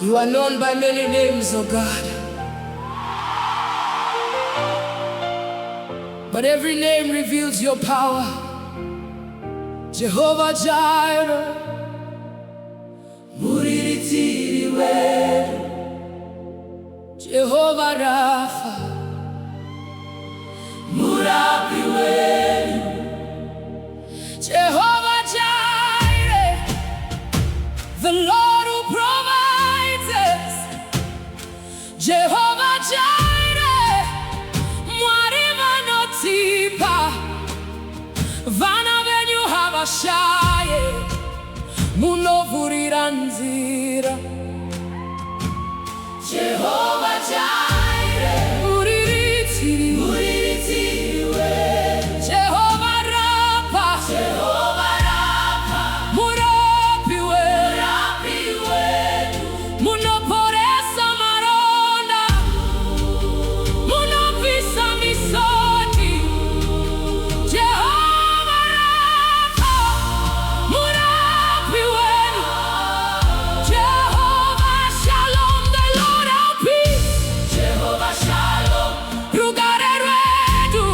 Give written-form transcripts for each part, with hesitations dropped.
You are known by many names, oh God, but every name reveals your power. Jehovah Jireh, Muriritiriwe. Jehovah Rapha, Murapiwe. Jehovah Jireh, the Lord who provides us. Jehovah Jireh, Mwari vanotipa, vana venyu havashaye, munovurira nzira. Jehovah Jireh, Muriritiriwe. Jehovah Rapha, Murapiwe. Munoporesa maronda, munovisa misoni. Jehovah Rapha, Murapiwe. Jehovah Shalom, the Lord our peace. Jehovah Shalom, rugare rwedu,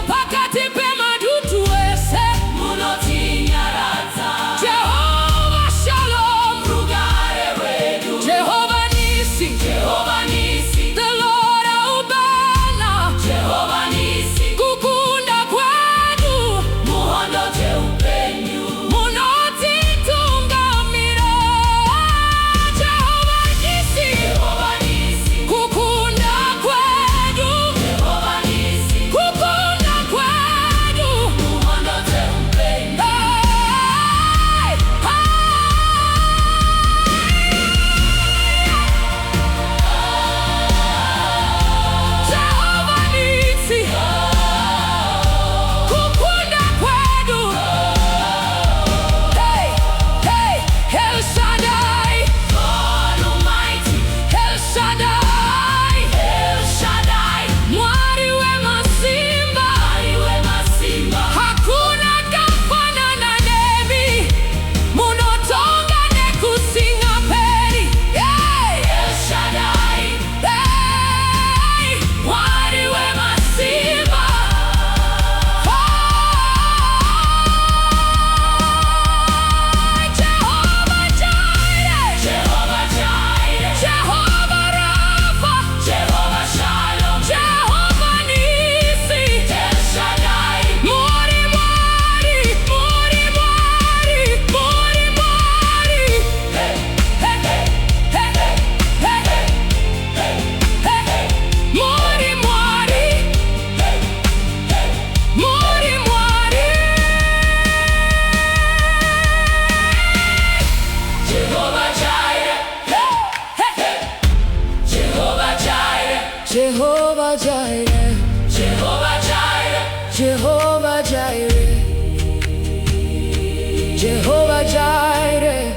pakati pemadutu wese, munotinyarata. Jehovah Shalom, rugare rwedu. Jehovah Nissi, the Lord our banner. Jehovah Nissi, kukunda kwedu, muhondo jeupenyu, munotitungamira. Jehovah Nissi, kukunda kwedu, kukunda kwedu, muhondo jeupenyu. Jehovah Nissi, kukunda kwedu. El Shaddai, God Almighty. El Shaddai, Mwari we masimba, hakuna kafanana nemi, munotonga nekusinga peri. El Shaddai, Mwari we masimba. Jehovah Jireh, Jehovah Rapha, Jehovah Shalom, Jehovah Nissi, El Shaddai, Mwari, Mwari, Mwari, Mwari, Mwari, Mwari. Mwari, Mwari, Mwari, Mwari. Jehovah Jireh, Jehovah Jireh, Jehovah Jireh, Jehovah Jireh, Jehovah Jireh, Jehovah Jireh.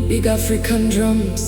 Big African drums.